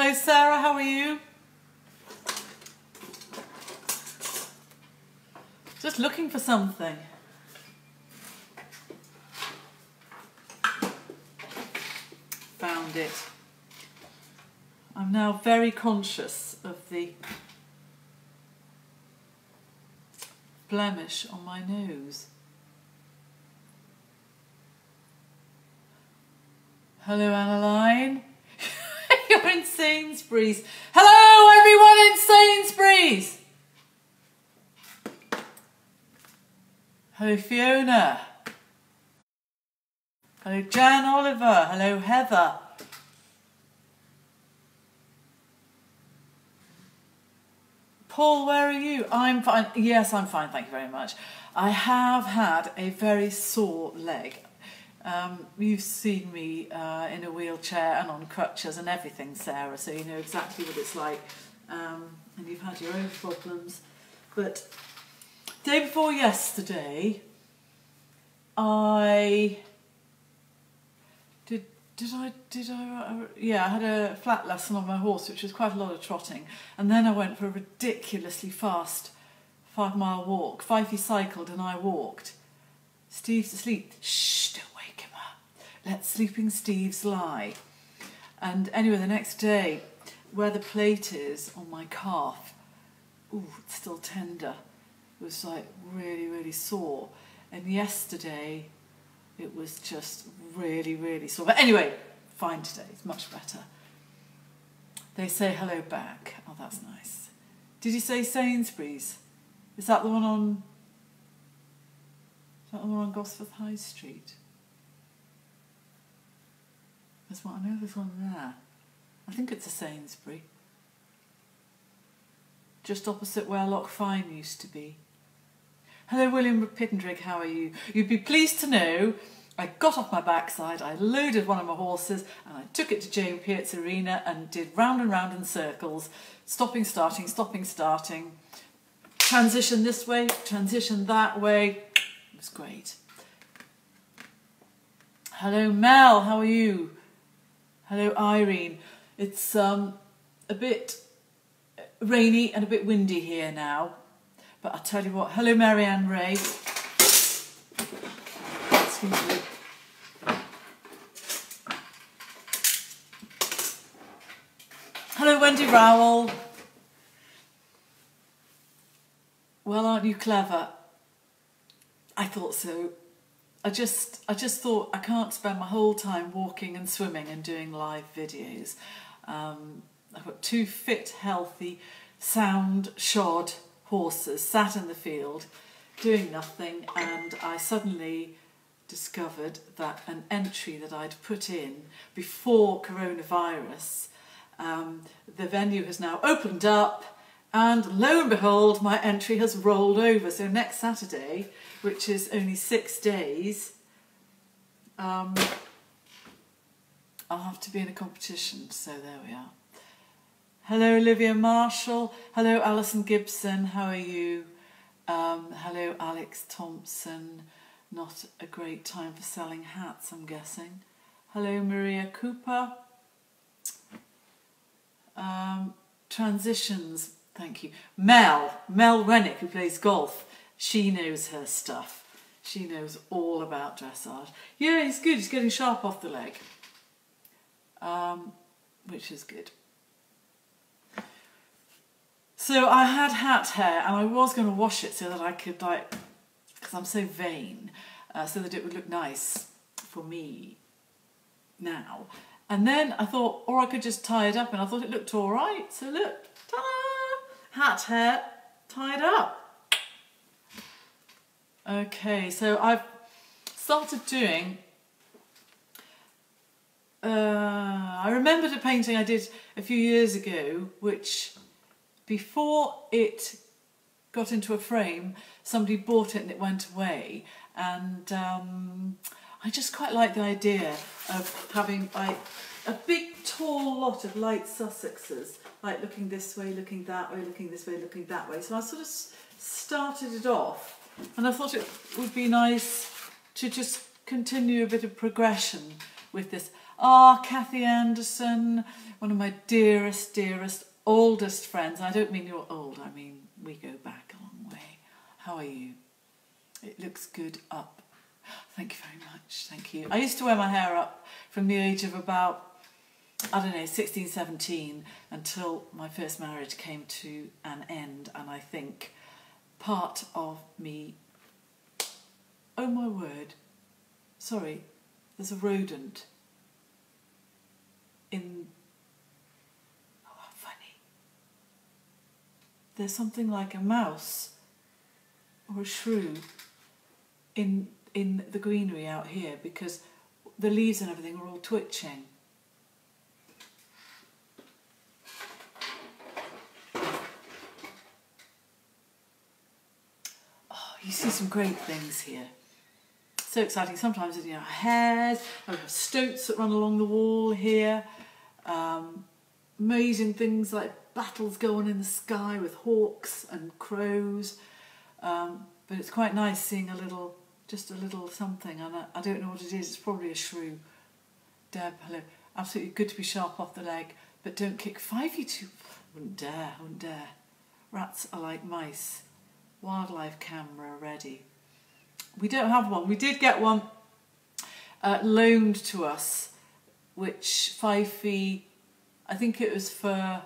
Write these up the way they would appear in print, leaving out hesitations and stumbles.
Hello Sarah, how are you? Just looking for something. Found it. I'm now very conscious of the blemish on my nose. Hello Annaline. You're in Sainsbury's. Hello everyone in Sainsbury's. Hello Fiona. Hello Jan Oliver. Hello Heather. Paul, where are you? I'm fine. Yes, I'm fine, thank you very much. I have had a very sore leg. You've seen me in a wheelchair and on crutches and everything, Sarah, so you know exactly what it's like. And you've had your own problems. But day before yesterday, I had a flat lesson on my horse, which was quite a lot of trotting, and then I went for a ridiculously fast 5-mile walk. Fifey cycled and I walked. Steve's asleep. Shh, don't wake him up. Let sleeping Steve's lie. And anyway, the next day, where the plate is on my calf, ooh, it's still tender. It was like really, really sore. And yesterday, it was just really, really sore. But anyway, fine today. It's much better. They say hello back. Oh, that's nice. Did you say Sainsbury's? Is that the one on... Is that the one on Gosforth High Street? There's one. I know there's one there. I think it's a Sainsbury. Just opposite where Loch Fyne used to be. Hello William Pittendrick, how are you? You'd be pleased to know I got off my backside, I loaded one of my horses and I took it to Jane Peart's arena and did round and round in circles, stopping, starting, stopping, starting, transition this way, transition that way. It was great. Hello Mel, how are you? Hello Irene. It's a bit rainy and a bit windy here now. But I'll tell you what, hello Marianne Ray. Excuse me. Hello Wendy Rowell. Well, aren't you clever? I thought so. I just thought I can't spend my whole time walking and swimming and doing live videos. I've got 2 fit, healthy, sound-shod horses sat in the field doing nothing, and I suddenly discovered that an entry that I'd put in before coronavirus, the venue has now opened up, and lo and behold my entry has rolled over. So next Saturday, which is only 6 days, I'll have to be in a competition, so there we are. Hello Olivia Marshall, hello Alison Gibson, how are you? Hello Alex Thompson, not a great time for selling hats I'm guessing. Hello Maria Cooper. Transitions, thank you. Mel Rennick, who plays golf, she knows her stuff. She knows all about dressage. Yeah, he's good, he's getting sharp off the leg, which is good. So I had hat hair and I was going to wash it so that I could, like, because I'm so vain, so that it would look nice for me now. And then I thought, or I could just tie it up, and I thought it looked all right. So look, ta-da! Hat hair tied up. Okay, so I've started doing, I remembered a painting I did a few years ago, which before it got into a frame, somebody bought it and it went away. And I just quite like the idea of having like a big tall lot of light Sussexes, like looking this way, looking that way, looking this way, looking that way. So I sort of started it off, and I thought it would be nice to just continue a bit of progression with this. Ah, Kathy Anderson, one of my dearest, dearest, oldest friends. I don't mean you're old, I mean we go back a long way. How are you? It looks good up. Thank you very much, thank you. I used to wear my hair up from the age of about, I don't know, 16, 17, until my first marriage came to an end, and I think part of me, oh my word, sorry, there's a rodent in, oh how funny, there's something like a mouse or a shrew in the greenery out here because the leaves and everything are all twitching. Oh, you see some great things here. So exciting. Sometimes, you know, hares, I've got stoats that run along the wall here. Amazing things like battles going in the sky with hawks and crows. But it's quite nice seeing just a little something, and I don't know what it is. It's probably a shrew. Deb, hello. Absolutely good to be sharp off the leg, but don't kick 5 too. Wouldn't dare, wouldn't dare. Rats are like mice. Wildlife camera ready. We don't have one. We did get one loaned to us, which Fifey, I think it was for,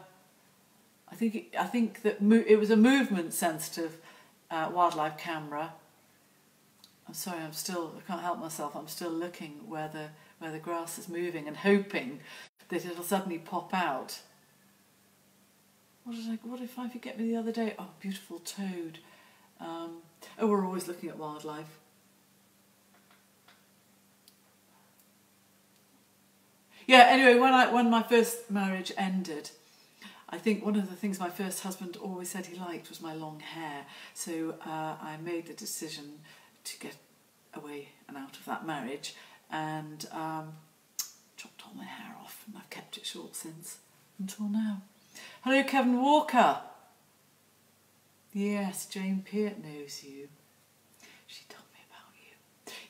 I think that it was a movement sensitive wildlife camera. I'm sorry, I can't help myself. I'm still looking where the grass is moving and hoping that it'll suddenly pop out. What did Fifey get me the other day? Oh, beautiful toad. Oh, we're always looking at wildlife. Yeah, anyway, when my first marriage ended, I think one of the things my first husband always said he liked was my long hair. So I made the decision to get away and out of that marriage and chopped all my hair off, and I've kept it short since, until now. Hello, Kevin Walker. Yes, Jane Peart knows you. She told me about you.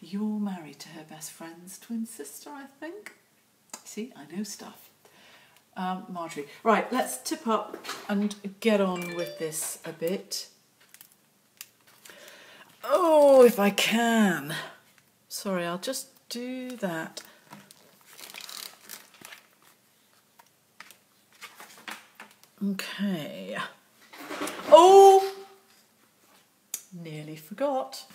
You're married to her best friend's twin sister, I think. See, I know stuff. Marjorie. Right, let's tip up and get on with this a bit. Oh, if I can. Sorry, I'll just do that. Okay. Oh! Nearly forgot.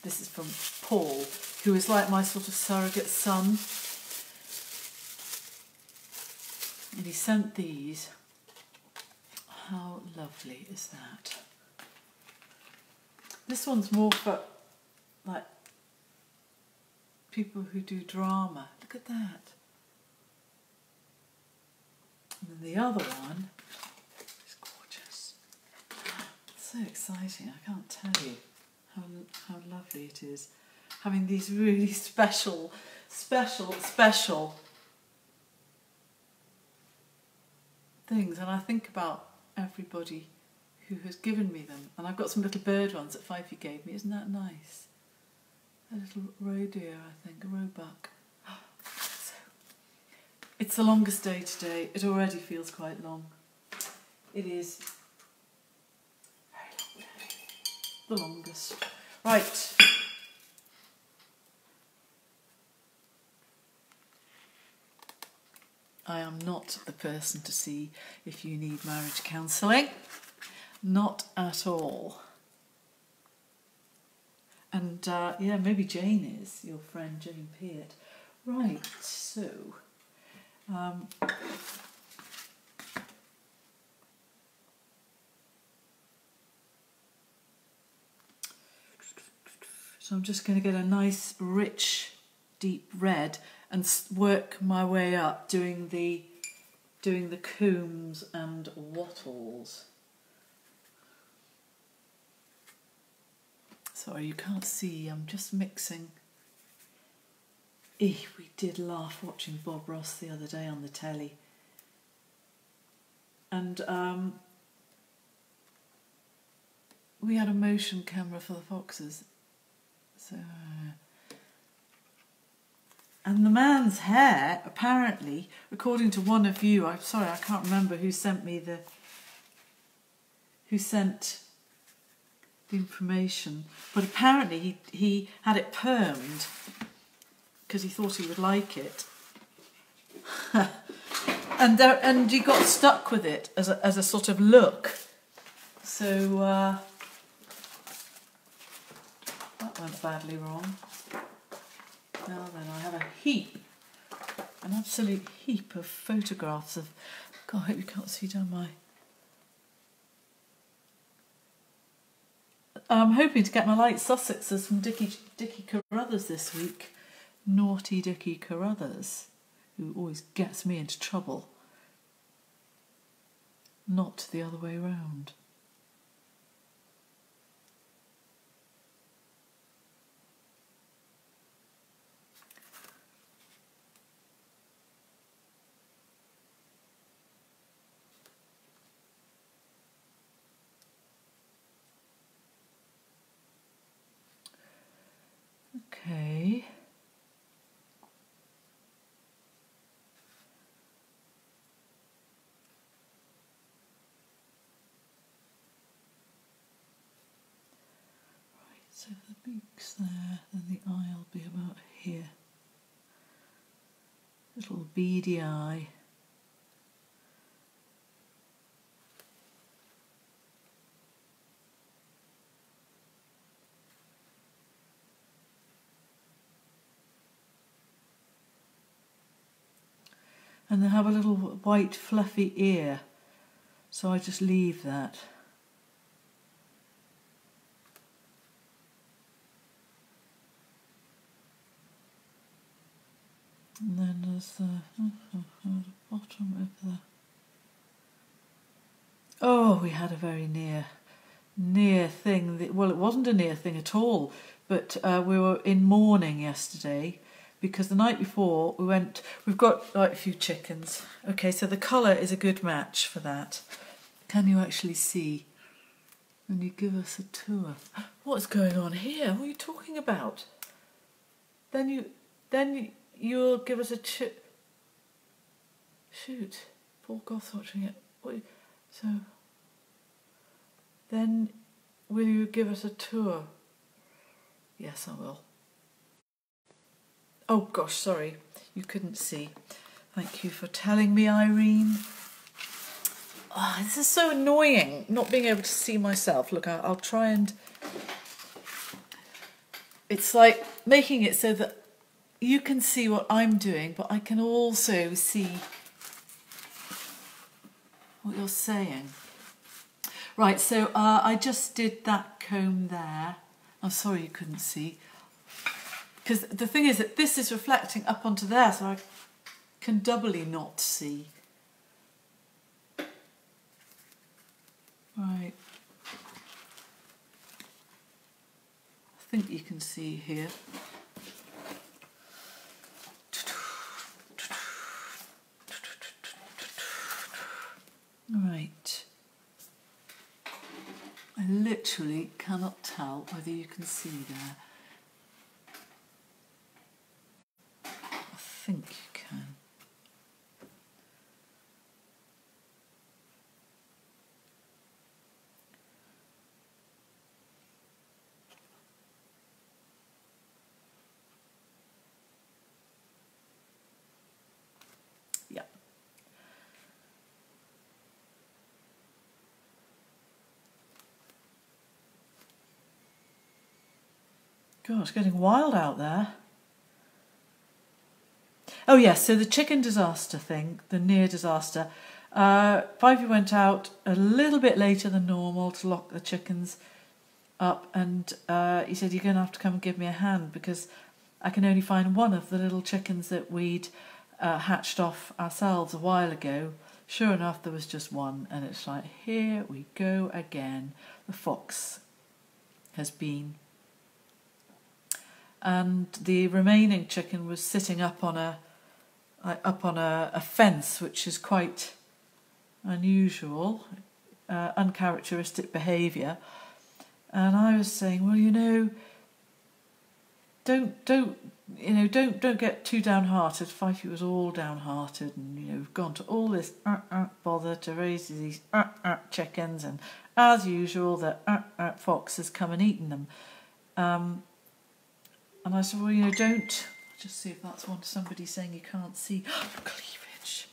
This is from Paul, who is like my sort of surrogate son. And he sent these. How lovely is that? This one's more for, like, people who do drama. Look at that. And then the other one is gorgeous. It's so exciting, I can't tell you how lovely it is. Having these really special things. And I think about everybody who has given me them. And I've got some little bird ones that Fifey gave me. Isn't that nice? A little roe deer, I think, a roebuck. So, it's the longest day today. It already feels quite long. It is very long day. The longest. Right. I am not the person to see if you need marriage counselling. Not at all. And yeah, maybe Jane is, your friend Jane Peart. Right, so I'm just going to get a nice, rich, deep red and work my way up, doing the combs and wattles. Sorry, you can't see, I'm just mixing. We did laugh watching Bob Ross the other day on the telly. And we had a motion camera for the foxes. So, and the man's hair, apparently, according to one of you, I'm sorry, I can't remember who sent the information, but apparently he had it permed because he thought he would like it. and he got stuck with it as a sort of look. So that went badly wrong. Now then, I have an absolute heap of photographs of. God, I hope you can't see down my. I'm hoping to get my light Sussexes from Dickie Carruthers this week. Naughty Dickie Carruthers, who always gets me into trouble. Not the other way round. Okay. Right, so the beak's there, then the eye will be about here. Little beady eye. And they have a little white fluffy ear, so I just leave that. And then there's the bottom of the. Oh, we had a very near thing. Well, it wasn't a near thing at all, but we were in mourning yesterday. Because the night before we've got like a few chickens. Okay, so the colour is a good match for that. Can you actually see? When you give us a tour. What's going on here? What are you talking about? Then you'll give us a shoot. Paul Goth's watching it. So then will you give us a tour? Yes, I will. Oh gosh, sorry, you couldn't see. Thank you for telling me, Irene. Oh, this is so annoying, not being able to see myself. Look, I'll try and... It's like making it so that you can see what I'm doing, but I can also see what you're saying. Right, so I just did that comb there. I'm sorry you couldn't see. Because the thing is that this is reflecting up onto there, so I can doubly not see. Right. I think you can see here. Right. I literally cannot tell whether you can see there. I think you can. Yeah. God, it's getting wild out there. Oh yes, so the chicken disaster thing, the near disaster. Pipey went out a little bit later than normal to lock the chickens up, and he said, you're going to have to come and give me a hand because I can only find one of the little chickens that we'd hatched off ourselves a while ago. Sure enough, there was just one, and it's like, here we go again. The fox has been. And the remaining chicken was sitting up on a fence, which is quite unusual, uncharacteristic behaviour. And I was saying, well, you know, don't get too downhearted. Fifey was all downhearted, and you know, we've gone to all this bother to raise these chickens, and as usual, the fox has come and eaten them. And I said, well, you know, don't. Just see if that's one somebody saying you can't see cleavage.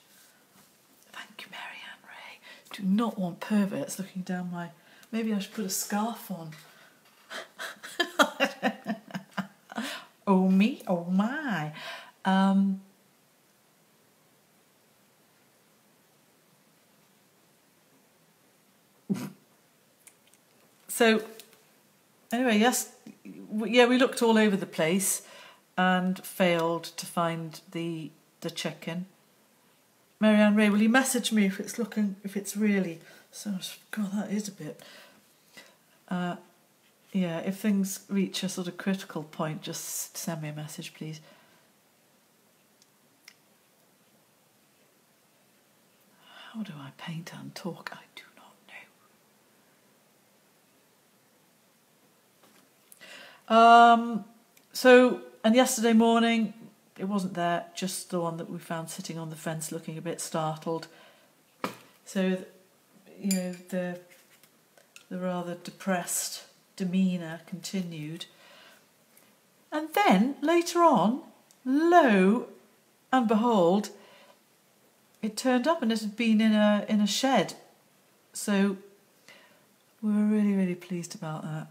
Thank you, Marianne Ray. Do not want perverts looking down my. Maybe I should put a scarf on. Oh me, oh my. So, anyway, yes, yeah, we looked all over the place and failed to find the chicken. Marianne Ray, will you message me if it's really, so, God, that is a bit, yeah, if things reach a sort of critical point, just send me a message, please. How do I paint and talk? I do not know. So, and yesterday morning, it wasn't there, just the one that we found sitting on the fence looking a bit startled. So, you know, the rather depressed demeanour continued. And then, later on, lo and behold, it turned up and it had been in a shed. So, we were really, really pleased about that.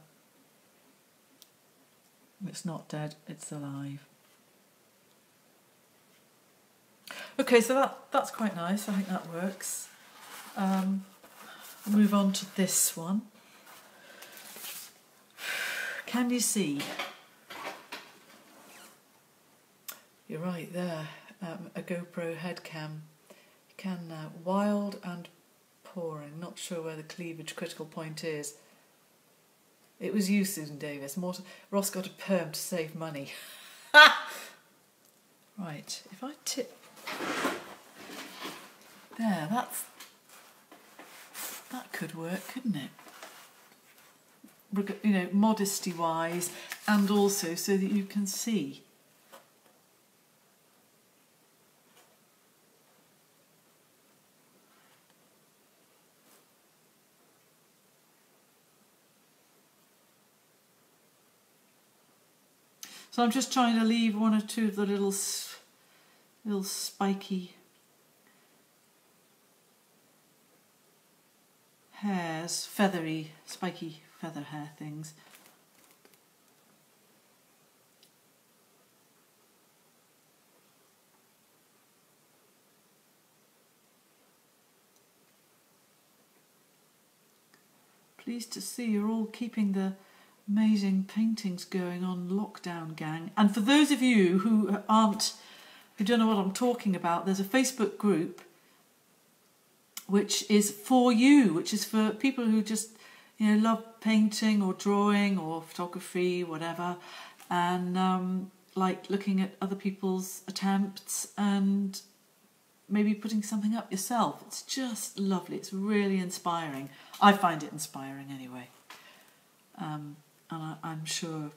It's not dead, it's alive. Okay, so that's quite nice. I think that works. I'll move on to this one. Can you see? You're right there. A GoPro head cam. You can now. Wild and pouring. Not sure where the cleavage critical point is. It was you, Susan Davis. Ross got a perm to save money. Right, if I tip... There, that could work, couldn't it? You know, modesty-wise, and also so that you can see. So I'm just trying to leave one or two of the little spiky hairs, feathery, spiky feather hair things. Pleased to see you're all keeping the amazing paintings going on lockdown, gang. And for those of you who don't know what I'm talking about, there's a Facebook group which is for you, which is for people who just, you know, love painting or drawing or photography, whatever, and like looking at other people's attempts and maybe putting something up yourself. It's just lovely. It's really inspiring. I find it inspiring anyway. And I'm sure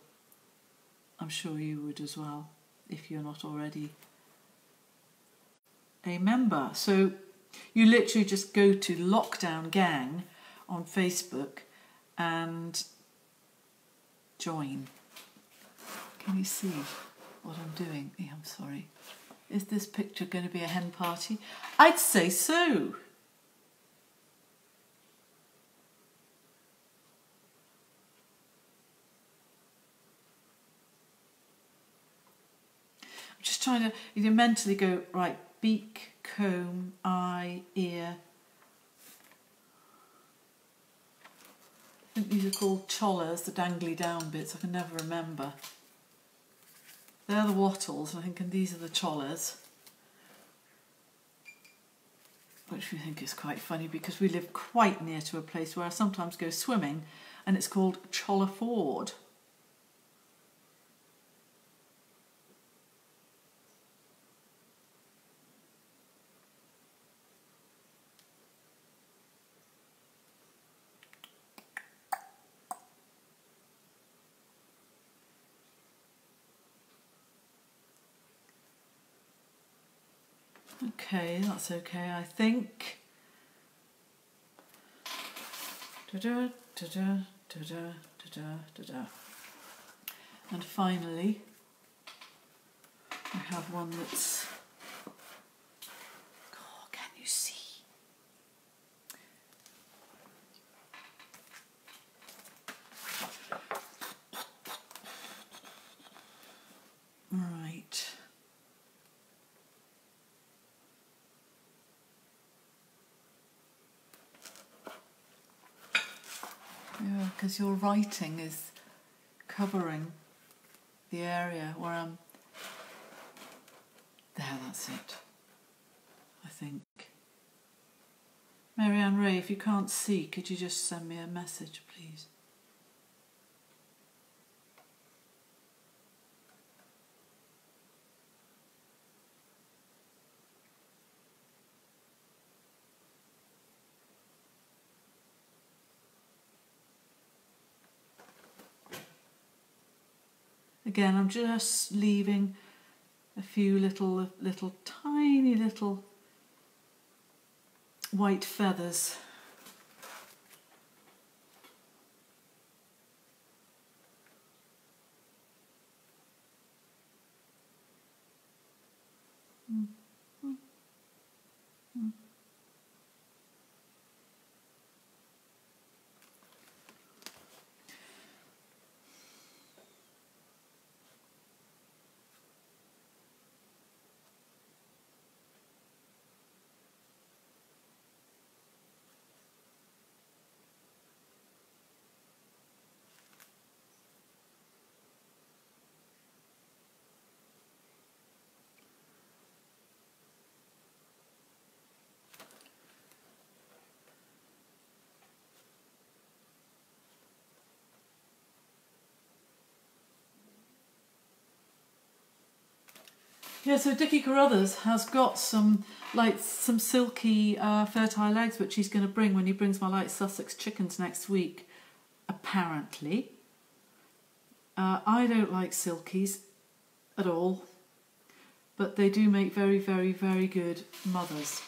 you would as well, if you're not already a member. So you literally just go to Lockdown Gang on Facebook and join. Can you see what I'm doing? Yeah, I'm sorry. Is this picture going to be a hen party? I'd say so. I'm just trying to mentally go, right, beak, comb, eye, ear. I think these are called chollers, the dangly down bits. I can never remember. They're the wattles, I think, and these are the chollers. Which we think is quite funny because we live quite near to a place where I sometimes go swimming, and it's called Choller Ford. Okay, that's okay, I think. Da-da, da-da, da-da, da-da, da-da. And finally, I have one that's... Oh, can you see? Right. Yeah, because your writing is covering the area where I'm... There, that's it, I think. Marianne Ray, if you can't see, could you just send me a message, please? Again, I'm just leaving a few little tiny little white feathers. Yeah, so Dickie Carruthers has got some silky fertile eggs which he's going to bring when he brings my light Sussex chickens next week, apparently. I don't like silkies at all, but they do make very, very, very good mothers.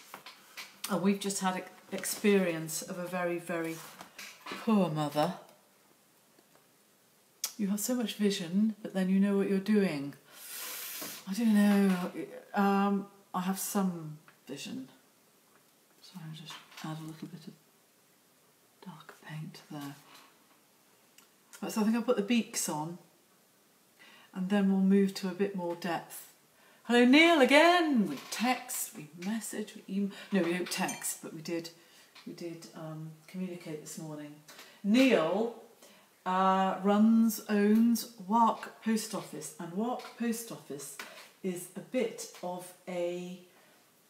And we've just had experience of a very, very poor mother. You have so much vision, but then you know what you're doing. I don't know. I have some vision. So I'll just add a little bit of darker paint there. Right, so I think I'll put the beaks on, and then we'll move to a bit more depth. Hello Neil again. We text, we message, we email. No, we don't text, but we did communicate this morning. Neil owns Wark Post Office, and Wark Post Office is a bit of a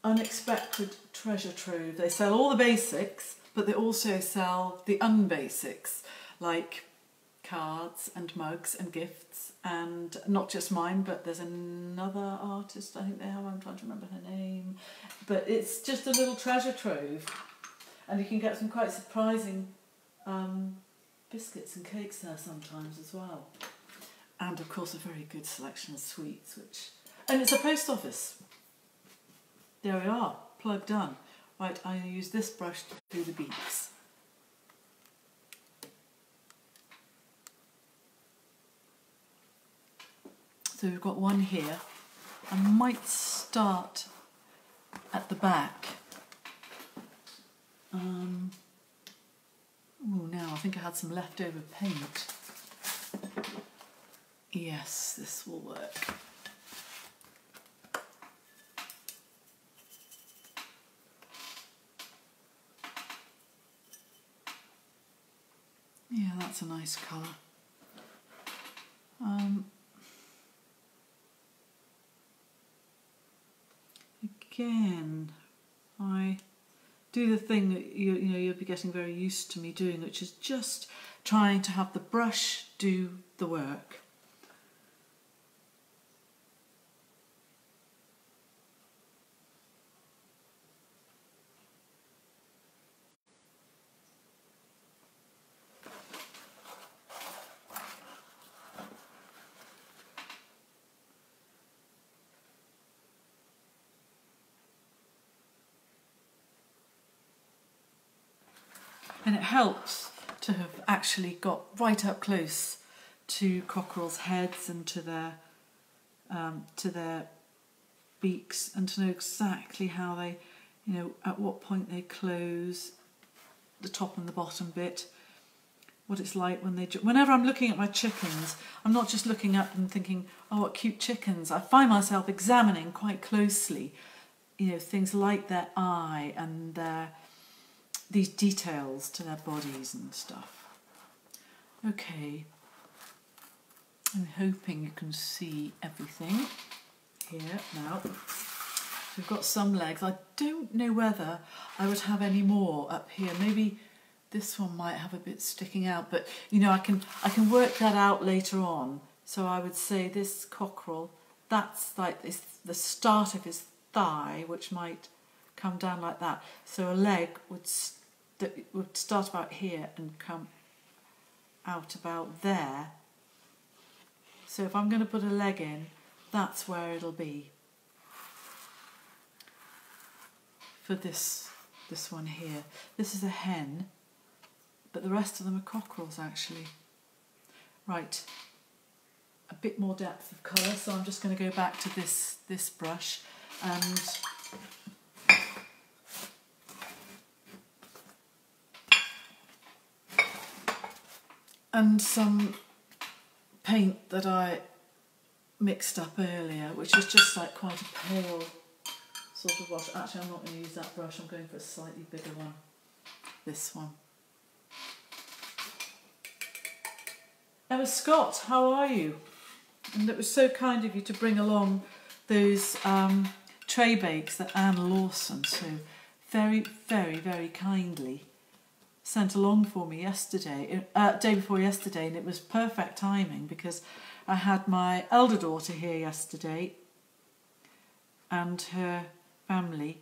unexpected treasure trove. They sell all the basics, but they also sell the unbasics, like cards and mugs and gifts, and not just mine, but there's another artist I think they have, I'm trying to remember her name, but it's just a little treasure trove, and you can get some quite surprising biscuits and cakes there sometimes as well, and of course a very good selection of sweets, and it's a post office. There we are, plug done. Right, I'm going to use this brush to do the beaks. So we've got one here. I might start at the back. Oh, now I think I had some leftover paint. Yes, this will work. Yeah, that's a nice colour. Again, I do the thing that you'll be getting very used to me doing, which is just trying to have the brush do the work. And it helps to have actually got right up close to cockerels' heads and to their beaks, and to know exactly how they, you know, at what point they close, the top and the bottom bit, what it's like when they... Whenever I'm looking at my chickens, I'm not just looking at them thinking, oh, what cute chickens. I find myself examining quite closely, you know, things like their eye and these details to their bodies and stuff. Okay, I'm hoping you can see everything here now. So we've got some legs. I don't know whether I would have any more up here. Maybe this one might have a bit sticking out, but you know, I can work that out later on. So I would say this cockerel, that's like the start of his thigh, which might come down like that. So a leg would start about here and come out about there. So if I'm going to put a leg in, that's where it'll be for this one here. This is a hen, but the rest of them are cockerels actually. Right, a bit more depth of colour, so I'm just going to go back to this brush and some paint that I mixed up earlier, which is just like quite a pale sort of wash. Actually, I'm not going to use that brush, I'm going for a slightly bigger one, this one. Emma Scott, how are you? And it was so kind of you to bring along those tray bakes that Anne Lawson so very, very, very kindly sent along for me yesterday, day before yesterday, and it was perfect timing because I had my elder daughter here yesterday and her family,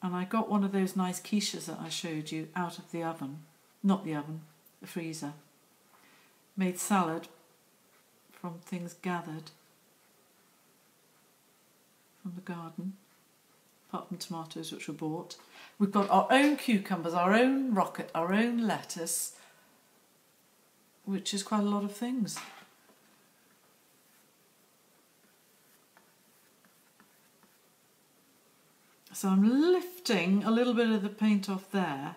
and I got one of those nice quiches that I showed you out of the oven, not the oven, the freezer. Made salad from things gathered from the garden, apart from tomatoes which were bought. We've got our own cucumbers, our own rocket, our own lettuce, which is quite a lot of things. So I'm lifting a little bit of the paint off there.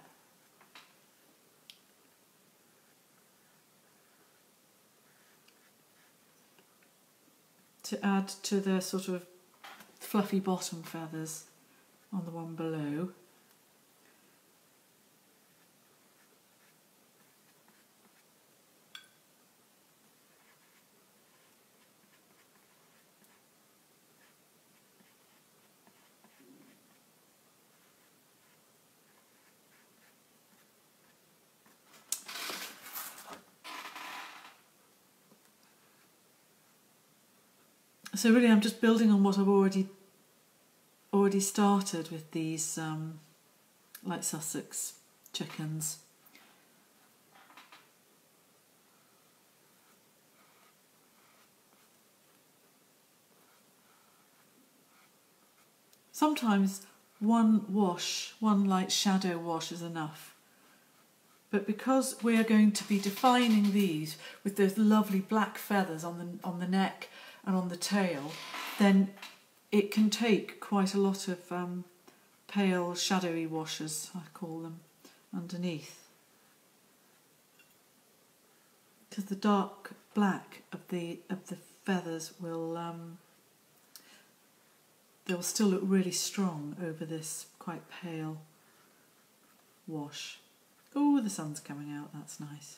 To add to the sort of fluffy bottom feathers on the one below. So really I'm just building on what I've already started with these light Sussex chickens. Sometimes one light shadow wash is enough. But because we are going to be defining these with those lovely black feathers on the neck and on the tail, then it can take quite a lot of pale shadowy washes, I call them, underneath. Because the dark black of the feathers will they'll still look really strong over this quite pale wash. Oh, the sun's coming out, that's nice.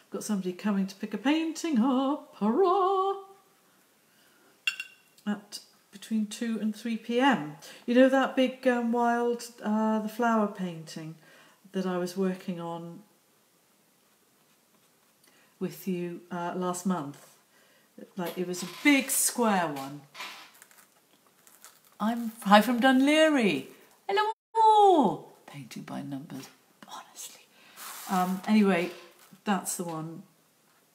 Got somebody coming to pick a painting up, hurrah! At between 2 and 3 p.m. You know that big wild, the flower painting that I was working on with you last month? Like, it was a big square one. Hi from Dunleary. Hello! Painting by numbers, honestly. Anyway, that's the one.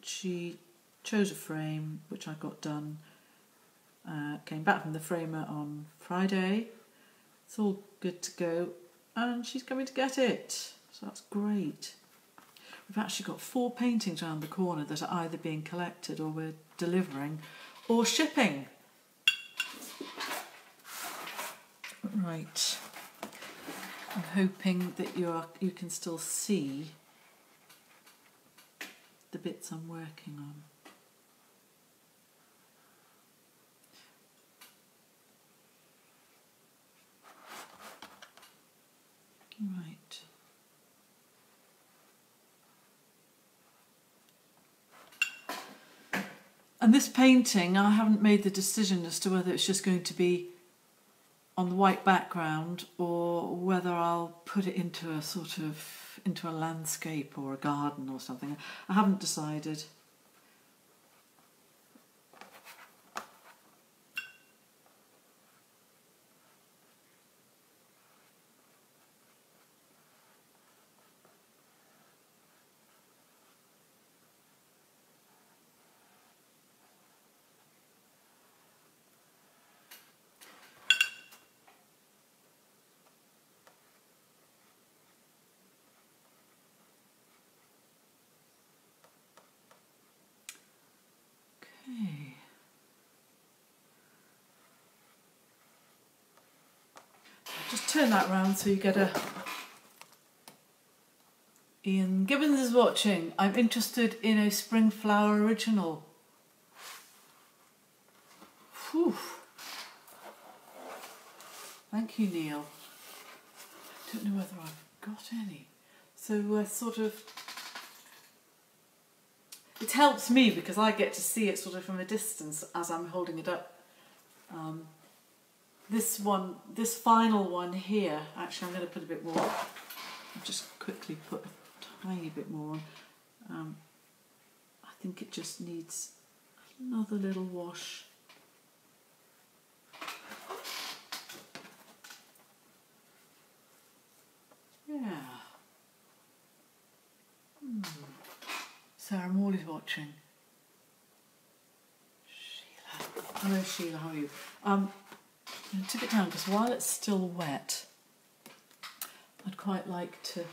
She chose a frame, which I got done. Came back from the framer on Friday, It's all good to go, and she's coming to get it, so that's great. We've actually got 4 paintings around the corner that are either being collected or we're delivering or shipping. Right, I'm hoping that you can still see the bits I'm working on. Right. And this painting, I haven't made the decision as to whether it's just going to be on the white background or whether I'll put it into a landscape or a garden or something. I haven't decided. Okay. Just turn that round so you get a... Ian Gibbons is watching. I'm interested in a spring flower original. Whew. Thank you, Neil. I don't know whether I've got any. So sort of... It helps me because I get to see it sort of from a distance as I'm holding it up. This final one here, actually I'm going to put a bit more, I'll just quickly put a tiny bit more on. I think it just needs another little wash. Yeah. Sarah Morley's watching. Sheila. Hello Sheila, how are you? I'm going to tip it down because while it's still wet, I'd quite like to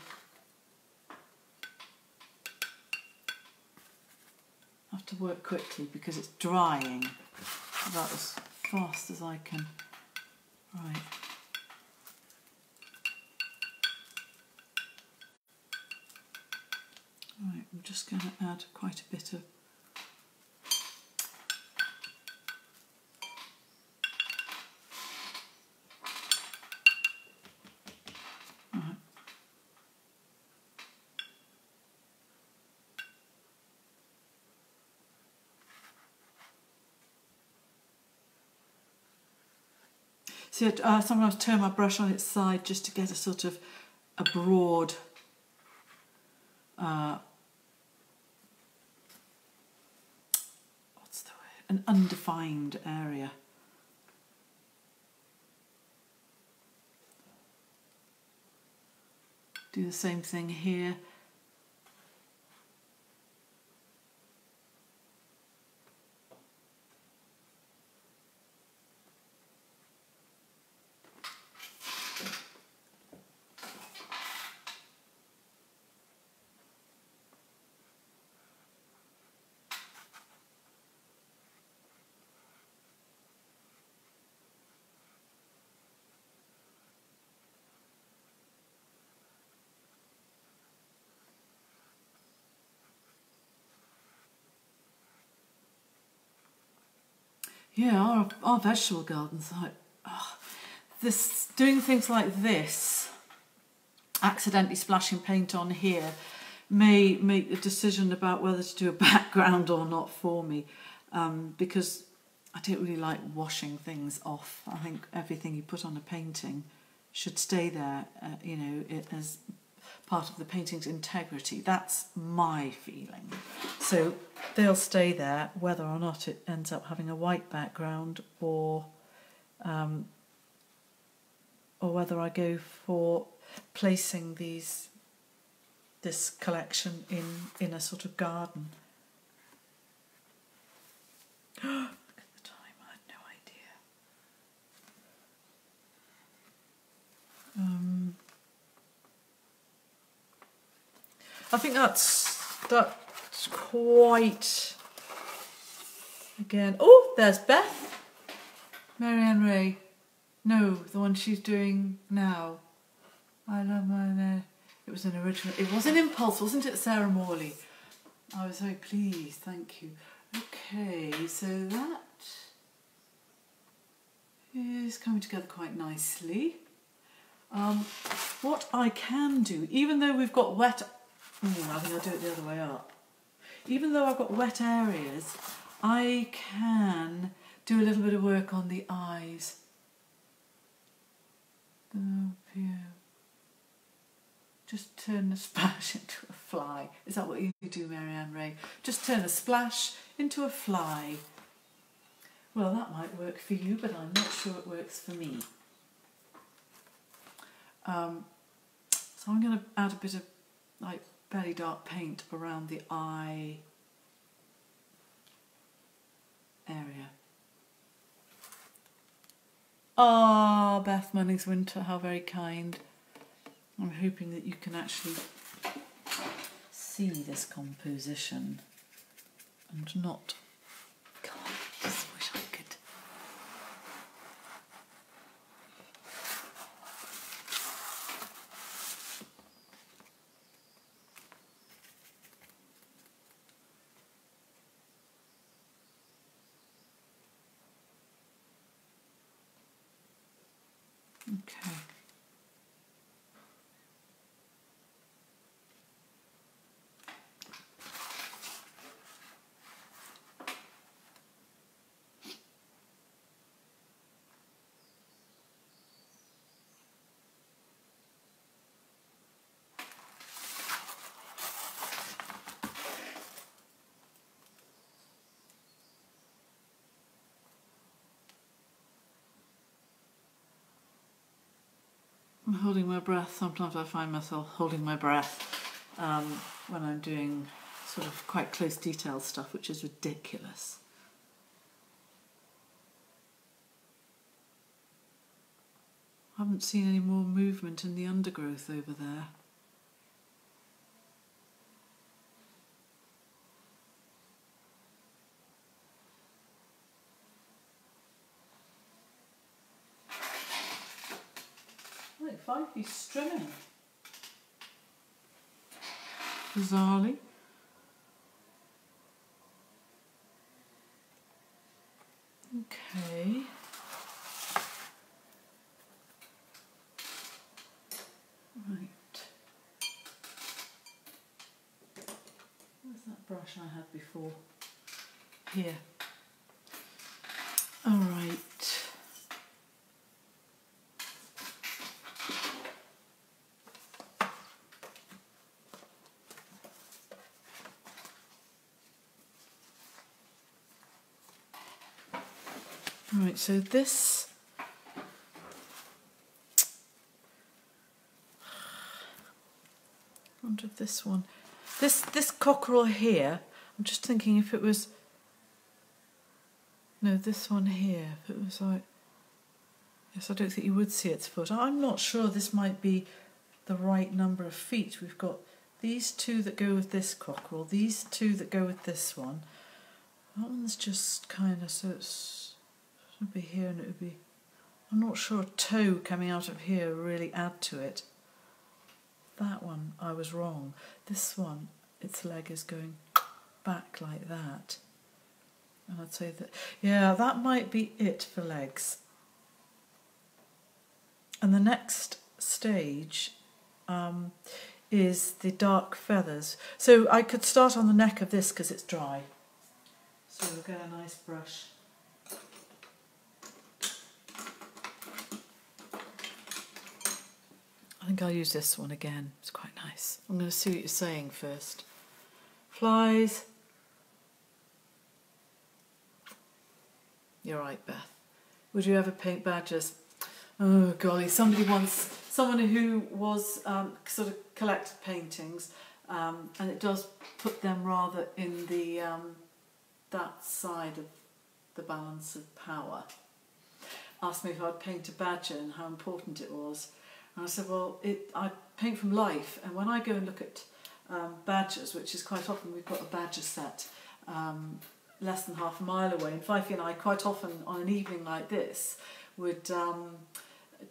have to work quickly because it's drying about as fast as I can. Right. Right, I'm just going to add quite a bit of See, I sometimes turn my brush on its side just to get a sort of a broad what's the word? An undefined area. Do the same thing here. Yeah, our vegetable gardens, like, doing things like this, accidentally splashing paint on here, may make the decision about whether to do a background or not for me, because I don't really like washing things off. I think everything you put on a painting should stay there, you know, as part of the painting's integrity. That's my feeling. So they'll stay there whether or not it ends up having a white background or whether I go for placing this collection in a sort of garden. Look at the time, I had no idea. I think that's quite, again, oh, there's Beth. Marianne Ray. No, the one she's doing now. I love my, it was an original, it was an impulse, wasn't it, Sarah Morley? I was very pleased, thank you. Okay, so that is coming together quite nicely. What I can do, even though we've got wet, I think I'll do it the other way up. Even though I've got wet areas, I can do a little bit of work on the eyes. Just turn the splash into a fly. Is that what you do, Marianne Ray? Just turn a splash into a fly. Well, that might work for you, but I'm not sure it works for me. So I'm going to add a bit of like belly dark paint around the eye area. Ah, Beth Munnings Winter, how very kind. I'm hoping that you can actually see this composition and not... God, I just wish I could. Okay. I'm holding my breath. Sometimes I find myself holding my breath when I'm doing sort of quite close detail stuff, which is ridiculous. I haven't seen any more movement in the undergrowth over there. Like 5-piece string. Bizarrely. Okay. Right. Where's that brush I had before? Here. All right. Right, so this onto this one. This cockerel here, I'm just thinking if it was this one here, if it was like, yes, I don't think you would see its foot. I'm not sure this might be the right number of feet. We've got these two that go with this cockerel, these two that go with this one. That one's just kind of, so it would be here and it would be, I'm not sure a toe coming out of here will really add to it. That one, I was wrong. This one, its leg is going back like that. And I'd say that, yeah, that might be it for legs. And the next stage is the dark feathers. So I could start on the neck of this because it's dry. So we'll get a nice brush. I think I'll use this one again. It's quite nice. I'm going to see what you're saying first. Flies. You're right, Beth. Would you ever paint badgers? Oh golly, someone who was sort of collected paintings, and it does put them rather in the that side of the balance of power. Asked me if I'd paint a badger and how important it was. And I said, well, I paint from life, and when I go and look at badgers, which is quite often, we've got a badger set less than half a mile away, and Fifey and I quite often on an evening like this would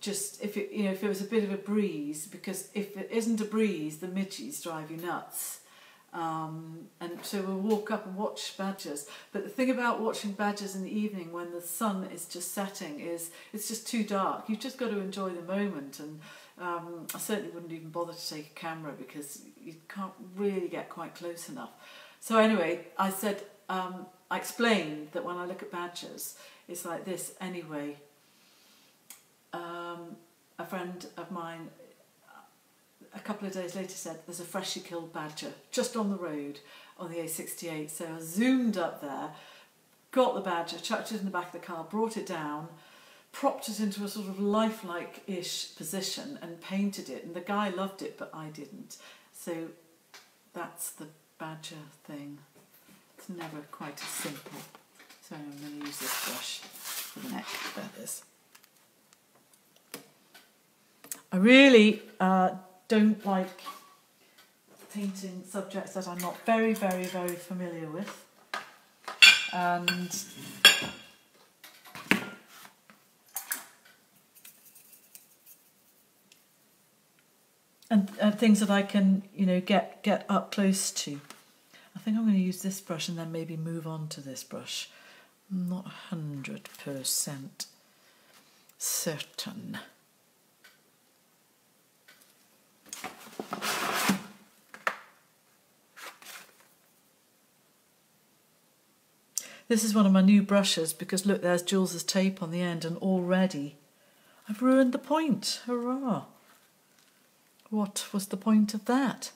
just, if it was a bit of a breeze, because if it isn't a breeze, the midges drive you nuts. And so we'll walk up and watch badgers. But the thing about watching badgers in the evening when the sun is just setting is it's just too dark. You've just got to enjoy the moment. And I certainly wouldn't even bother to take a camera because you can't really get quite close enough. So anyway, I said, I explained that when I look at badgers, it's like this anyway. A friend of mine a couple of days later said there's a freshly killed badger just on the road on the A68. So I zoomed up there, got the badger, chucked it in the back of the car, brought it down, propped it into a sort of lifelike-ish position and painted it. And the guy loved it, but I didn't. So that's the badger thing. It's never quite as simple. So I'm going to use this brush for the neck feathers. I really don't like painting subjects that I'm not very, very, very familiar with. And things that I can, get up close to. I think I'm going to use this brush and then maybe move on to this brush. I'm not 100% certain. This is one of my new brushes because look, there's Jules's tape on the end and already I've ruined the point. Hurrah! What was the point of that?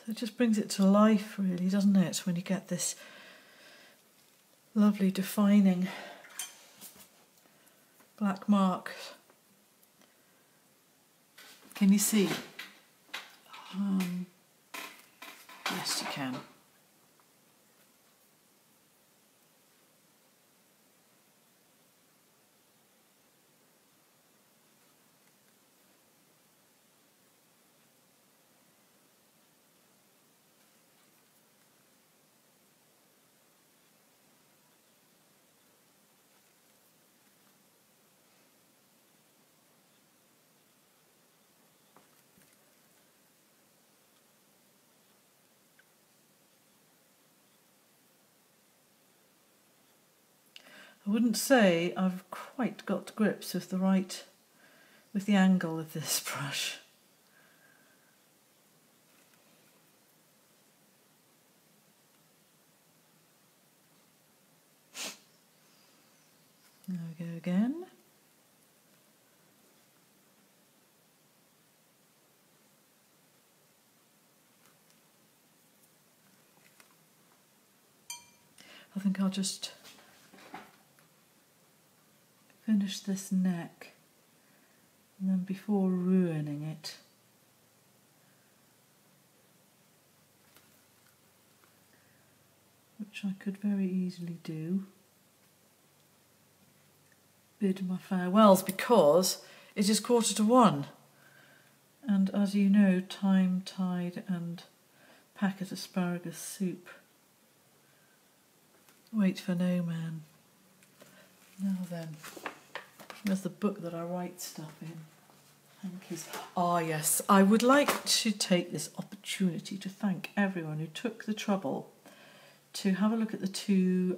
It just brings it to life, really, doesn't it? When you get this lovely defining black mark. Can you see? Yes, you can. I wouldn't say I've quite got to grips with the angle of this brush. There we go again. I think I'll just finish this neck, and then before ruining it, which I could very easily do, bid my farewells because it is 1:45, and as you know, thyme, tide and packet asparagus soup wait for no man. Now then, there's the book that I write stuff in. Hankies. Ah yes, I would like to take this opportunity to thank everyone who took the trouble to have a look at the two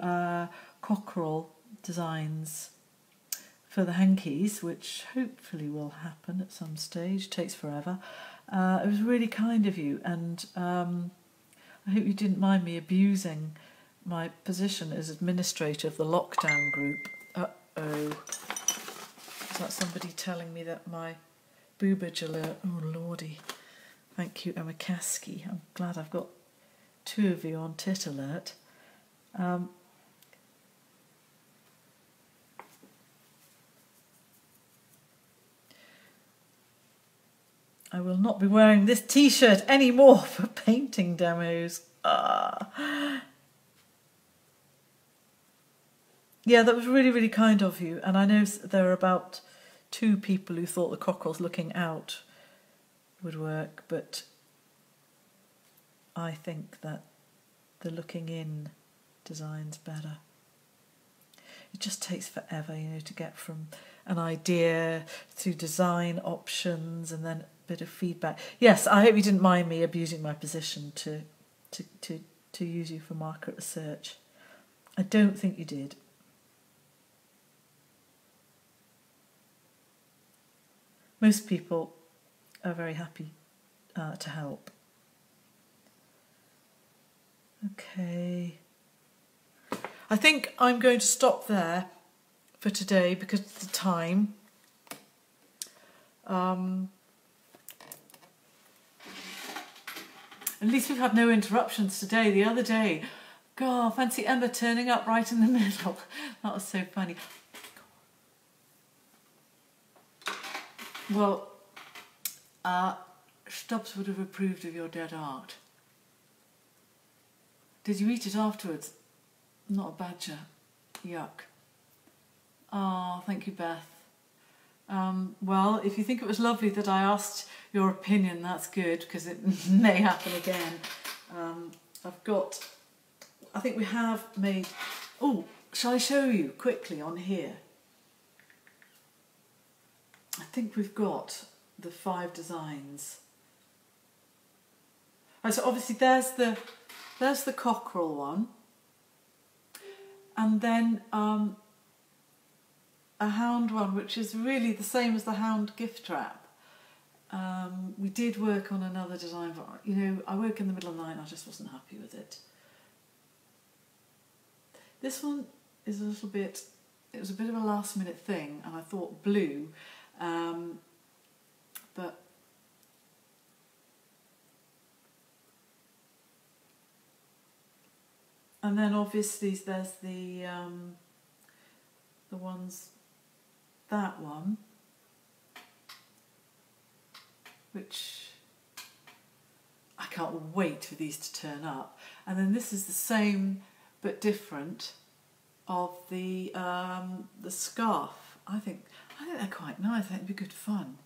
cockerel designs for the hankies, which hopefully will happen at some stage. It takes forever. It was really kind of you, and I hope you didn't mind me abusing my position as administrator of the lockdown group. Uh-oh. Is that somebody telling me that my boobage alert. Oh, lordy. Thank you, Emma Kasky. I'm glad I've got two of you on tit alert. I will not be wearing this t-shirt anymore for painting demos. Yeah, that was really, really kind of you. And I know there are about 2 people who thought the cockerels looking out would work, but I think that the looking in design's better. It just takes forever, you know, to get from an idea through design options and then a bit of feedback. Yes, I hope you didn't mind me abusing my position to use you for market research. I don't think you did. Most people are very happy to help. Okay. I think I'm going to stop there for today because of the time. At least we've had no interruptions today. The other day, God, fancy Emma turning up right in the middle. That was so funny. Well, Stubbs would have approved of your dead art. Did you eat it afterwards? Not a badger. Yuck. Oh, thank you, Beth. Well, if you think it was lovely that I asked your opinion, that's good, because it may happen again. I think we have made... Oh, shall I show you quickly on here? I think we've got the 5 designs. So obviously there's the cockerel one, and then a hound one, which is really the same as the hound gift wrap. We did work on another design, but you know, I woke in the middle of the night and I just wasn't happy with it. This one is a little bit, it was a bit of a last minute thing, and I thought blue, but and then obviously there's the ones, that one, which I can't wait for these to turn up, and then this is the same but different of the scarf. I think they're quite nice. I think it'd be good fun.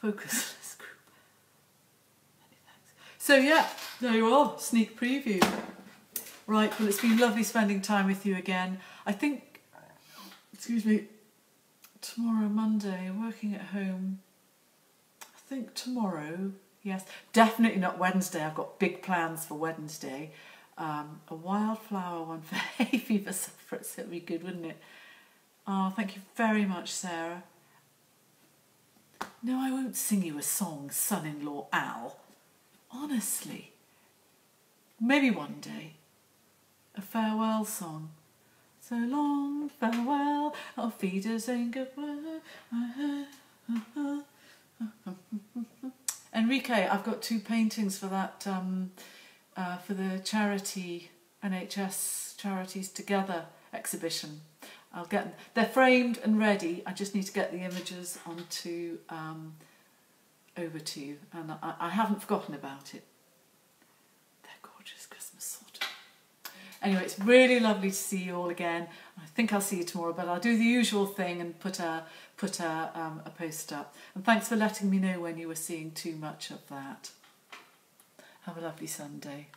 Focus group. Many thanks. So yeah, there you are. Sneak preview. Right. Well, it's been lovely spending time with you again. I think, excuse me, tomorrow, Monday, working at home. I think tomorrow. Yes, definitely not Wednesday. I've got big plans for Wednesday. A wildflower one for hay fever sufferers. It'd be good, wouldn't it? Oh, thank you very much, Sarah. No, I won't sing you a song, son-in-law Al. Honestly. Maybe one day. A farewell song. So long, farewell, auf Wiedersehen, goodbye. Enrique, I've got 2 paintings for that, for the charity, NHS Charities Together exhibition. I'll get them. They're framed and ready. I just need to get the images onto over to you, and I haven't forgotten about it. They're gorgeous Christmas sort. Anyway, it's really lovely to see you all again. I think I'll see you tomorrow, but I'll do the usual thing and put a post up. And thanks for letting me know when you were seeing too much of that. Have a lovely Sunday.